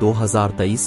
2023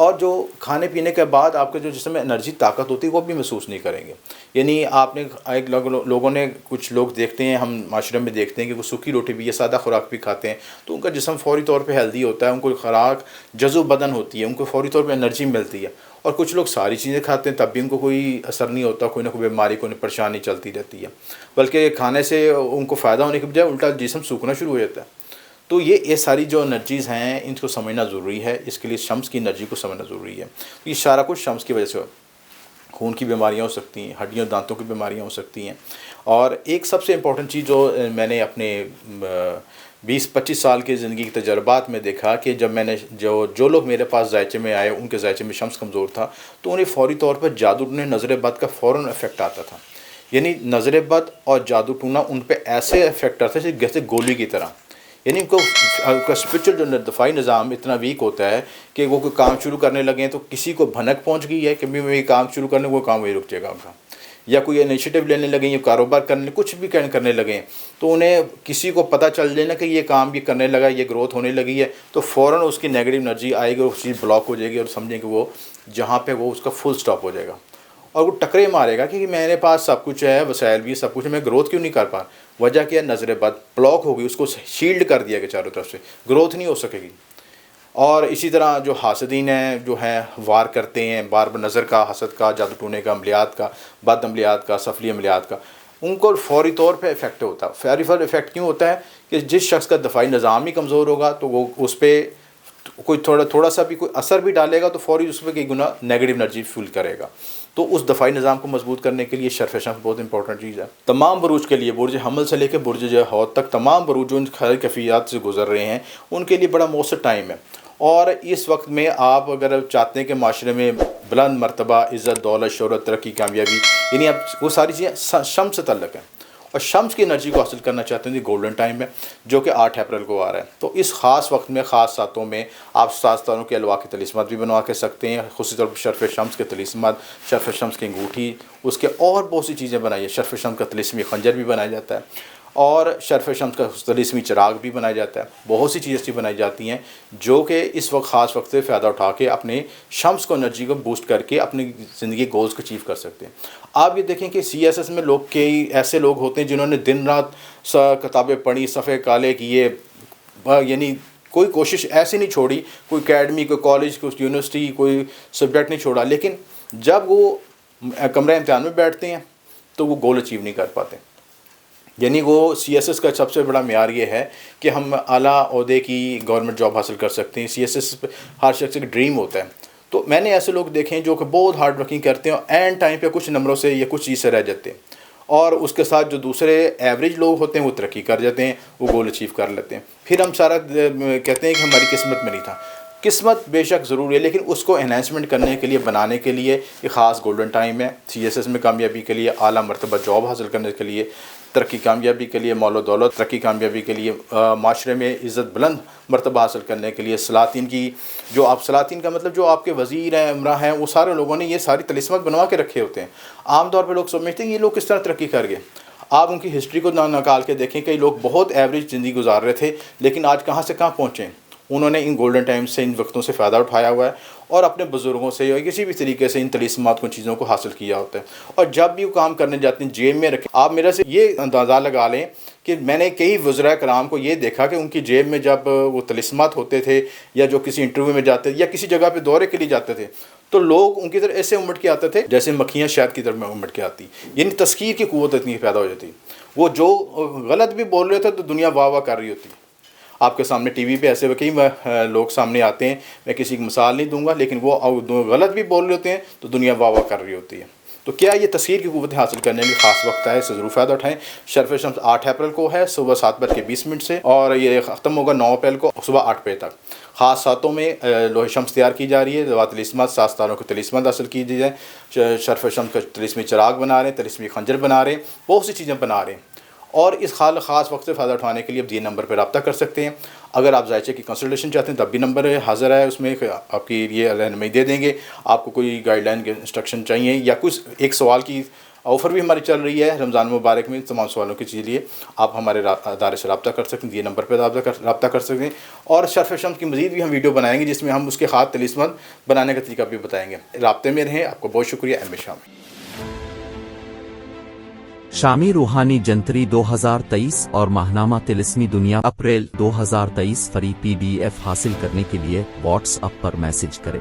اور جو کھانے پینے کے بعد آپ کے جو جسم میں انرجی طاقت ہوتی ہے وہ بھی محسوس نہیں کریں گے. یعنی آپ نے ایک لوگوں نے کچھ لوگ دیکھتے ہیں، ہم معاشرے میں دیکھتے ہیں کہ وہ سوکھی روٹی بھی یا سادہ خوراک بھی کھاتے ہیں تو ان کا جسم فوری طور پہ ہیلدی ہوتا ہے، ان کو خوراک جزو بدن ہوتی ہے، ان کو فوری طور پہ انرجی ملتی ہے. اور کچھ لوگ ساری چیزیں کھاتے ہیں تب بھی ان کو کوئی اثر نہیں ہوتا، کوئی نہ کوئی بیماری، کوئی نہ پریشانی چلتی رہتی ہے، بلکہ کھانے سے ان کو فائدہ ہونے کے بجائے الٹا جسم سوکھنا شروع ہو جاتا ہے. تو یہ ساری جو انرجیز ہیں ان کو سمجھنا ضروری ہے. اس کے لیے شمس کی انرجی کو سمجھنا ضروری ہے. یہ سارا کچھ شمس کی وجہ سے خون کی بیماریاں ہو سکتی ہیں، ہڈیوں دانتوں کی بیماریاں ہو سکتی ہیں. اور ایک سب سے امپورٹنٹ چیز جو میں نے اپنے 20-25 سال کے زندگی کے تجربات میں دیکھا کہ جب میں نے جو لوگ میرے پاس ذائچے میں آئے ان کے ذائچے میں شمس کمزور تھا تو انہیں فوری طور پر جادو ٹونے نظر بد کا فوراً افیکٹ آتا تھا. یعنی نظر بد اور جادو ٹونا ان پہ ایسے افیکٹ آتا ہے جیسے گولی کی طرح. یعنی ان کو اسپرچل جو دفاعی نظام اتنا ویک ہوتا ہے کہ وہ کوئی کام شروع کرنے لگے ہیں تو کسی کو بھنک پہنچ گئی ہے کہ میں یہ کام شروع کرنے وہ کام وہی رک جائے گا ان کا، یا کوئی انیشیٹو لینے لگے ہیں، کاروبار کرنے کچھ بھی کرنے لگے ہیں تو انہیں کسی کو پتہ چل جائے نا کہ یہ کام بھی کرنے لگا، یہ گروتھ ہونے لگی ہے تو فوراً اس کی نیگیٹو انرجی آئے گی اور اس چیز بلاک ہو جائے گی اور سمجھیں کہ وہ جہاں پہ وہ اس کا فل سٹاپ ہو جائے گا اور وہ ٹکرے مارے گا کہ میرے پاس سب کچھ ہے، وسائل بھی سب کچھ ہے، میں گروتھ کیوں نہیں کر پا. وجہ کیا ہے؟ نظر بد بلاک ہو گئی، اس کو شیلڈ کر دیا گیا چاروں طرف سے، گروتھ نہیں ہو سکے گی. اور اسی طرح جو حاسدین ہیں جو ہیں وار کرتے ہیں بار بار نظر کا، حسد کا، جادو ٹونے کا، عملیات کا، بد عملیات کا، سفلی عملیات کا، ان کو فوری طور پہ افیکٹ ہوتا ہے. فوری افیکٹ کیوں ہوتا ہے کہ جس شخص کا دفاعی نظام ہی کمزور ہوگا تو وہ اس پہ کوئی تھوڑا سا بھی کوئی اثر بھی ڈالے گا تو فوری اس پہ کئی گنا نیگیٹو انرجی فیل کرے گا. تو اس دفاعی نظام کو مضبوط کرنے کے لیے شرف شمس بہت امپورٹنٹ چیز ہے. تمام بروج کے لیے برج حمل سے لے کے برج حوت تک تمام بروج جو ان خیر کیفیات سے گزر رہے ہیں ان کے لیے بڑا مؤثر ٹائم ہے. اور اس وقت میں آپ اگر چاہتے ہیں کہ معاشرے میں بلند مرتبہ، عزت، دولت، شہرت، ترقی، کامیابی، یعنی اب وہ ساری چیزیں شمس سے تعلق ہیں اور شمس کی انرجی کو حاصل کرنا چاہتے ہیں تو گولڈن ٹائم ہے جو کہ 8 اپریل کو آ رہا ہے. تو اس خاص وقت میں خاص ساتوں میں آپ ساز تاروں کے الواح کے طلسمات بھی بنوا کے سکتے ہیں، خصوصی طور پر شرف شمس کے طلسمات، شرف شمس کی انگوٹھی، اس کے اور بہت سی چیزیں بنائی ہیں. شرف شمس کا طلسمی خنجر بھی بنایا جاتا ہے اور شرف شمس کا طلسمی چراغ بھی بنایا جاتا ہے. بہت سی چیزیں ایسی بنائی جاتی ہیں جو کہ اس وقت خاص وقت سے فائدہ اٹھا کے اپنے شمس کو انرجی کو بوسٹ کر کے اپنی زندگی گولز کو اچیو کر سکتے ہیں. آپ یہ دیکھیں کہ سی ایس ایس میں لوگ کئی ایسے لوگ ہوتے ہیں جنہوں نے دن رات کتابیں پڑھی، صفحے کالے کیے، یعنی کوئی کوشش ایسی نہیں چھوڑی، کوئی اکیڈمی، کوئی کالج، کوئی یونیورسٹی، کوئی سبجیکٹ نہیں چھوڑا، لیکن جب وہ کمرہ امتحان میں بیٹھتے ہیں تو وہ گول اچیو نہیں کر پاتے. یعنی وہ سی ایس ایس کا سب سے بڑا معیار یہ ہے کہ ہم اعلیٰ عہدے کی گورنمنٹ جاب حاصل کر سکتے ہیں. سی ایس ایس ہر شخص کا ڈریم ہوتا ہے. تو میں نے ایسے لوگ دیکھے ہیں جو کہ بہت ہارڈ ورکنگ کرتے ہیں اور اینڈ ٹائم پہ کچھ نمبروں سے یا کچھ چیز سے رہ جاتے ہیں اور اس کے ساتھ جو دوسرے ایوریج لوگ ہوتے ہیں وہ ترقی کر جاتے ہیں، وہ گول اچیو کر لیتے ہیں. پھر ہم سارا کہتے ہیں کہ ہماری قسمت میں نہیں تھا. قسمت بے شک ضروری ہے لیکن اس کو انہینسمنٹ کرنے کے لیے، بنانے کے لیے ایک خاص گولڈن ٹائم ہے. سی ایس ایس میں کامیابی کے لیے، اعلیٰ مرتبہ جاب حاصل کرنے کے لیے، ترقی کامیابی کے لیے، مال و دولت، ترقی کامیابی کے لیے، معاشرے میں عزت بلند مرتبہ حاصل کرنے کے لیے، سلاطین کی جو آپ سلاطین کا مطلب جو آپ کے وزیر ہیں، عمرہ ہیں، وہ سارے لوگوں نے یہ ساری طلسمات بنوا کے رکھے ہوتے ہیں. عام طور پہ لوگ سمجھتے ہیں یہ لوگ کس طرح ترقی کر گئے. آپ ان کی ہسٹری کو نکال کے دیکھیں، کئی لوگ بہت ایوریج زندگی گزار رہے تھے لیکن آج کہاں سے کہاں پہنچے. انہوں نے ان گولڈن ٹائم سے، ان وقتوں سے فائدہ اٹھایا ہوا ہے اور اپنے بزرگوں سے یا کسی بھی طریقے سے ان طلسمات کو، چیزوں کو حاصل کیا ہوتا ہے. اور جب بھی وہ کام کرنے جاتے ہیں جیب میں رکھیں. آپ میرے سے یہ اندازہ لگا لیں کہ میں نے کئی وزراء کرام کو یہ دیکھا کہ ان کی جیب میں جب وہ طلسمات ہوتے تھے یا جو کسی انٹرویو میں جاتے یا کسی جگہ پہ دورے کے لیے جاتے تھے تو لوگ ان کی طرف ایسے امٹ کے آتے تھے جیسے مکھیاں شہد کی طرف امٹ کے آتی. یعنی تذکیر کی قوت اتنی پیدا ہو جاتی. وہ جو غلط بھی بول رہے تھے تو دنیا واہ واہ کر رہی ہوتی. آپ کے سامنے ٹی وی پہ ایسے کئی لوگ سامنے آتے ہیں، میں کسی کی مثال نہیں دوں گا، لیکن وہ غلط بھی بول رہے ہوتے ہیں تو دنیا واہ واہ کر رہی ہوتی ہے. تو کیا یہ تصویر کی قوت حاصل کرنے میں خاص وقت ہے، اس سے ضرور فائدہ اٹھائیں. شرف شمس 8 اپریل کو ہے صبح 7:20 سے اور یہ ختم ہوگا 9 اپریل کو صبح 8 بجے تک. خاص ساتوں میں لوح شمس تیار کی جا رہی ہے، ذوات طلسمات، ساز تاروں کے طلسمات حاصل کی جائیں. شرف شمس کا طلسمی چراغ بنا رہے ہیں، طلسمی خنجر بنا رہے ہیں، بہت سی چیزیں بنا رہے ہیں. اور اس خاص وقت سے فائدہ اٹھانے کے لیے اب یہ نمبر پہ رابطہ کر سکتے ہیں. اگر آپ ذائچے کی کنسلٹیشن چاہتے ہیں تب بھی نمبر حاضر ہے، اس میں آپ کی یہ رہنمائی دے دیں گے. آپ کو کوئی گائیڈ لائن کے انسٹرکشن چاہیے یا کچھ ایک سوال کی آفر بھی ہماری چل رہی ہے رمضان مبارک میں. تمام سوالوں کے لیے آپ ہمارے ادارے سے رابطہ کر سکتے ہیں, یہ نمبر پہ رابطہ کر سکتے ہیں. اور شرف شمس کی مزید بھی ہم ویڈیو بنائیں گے جس میں ہم اس کے ہاتھ طلسم بنانے کا طریقہ بھی بتائیں گے. رابطے میں رہیں. آپ کو بہت شکریہ. ایم اے شامی. شامی روحانی جنتری 2023 اور ماہنامہ طلسمی دنیا اپریل 2023 فری PDF حاصل کرنے کے لیے واٹس ایپ پر میسج کریں.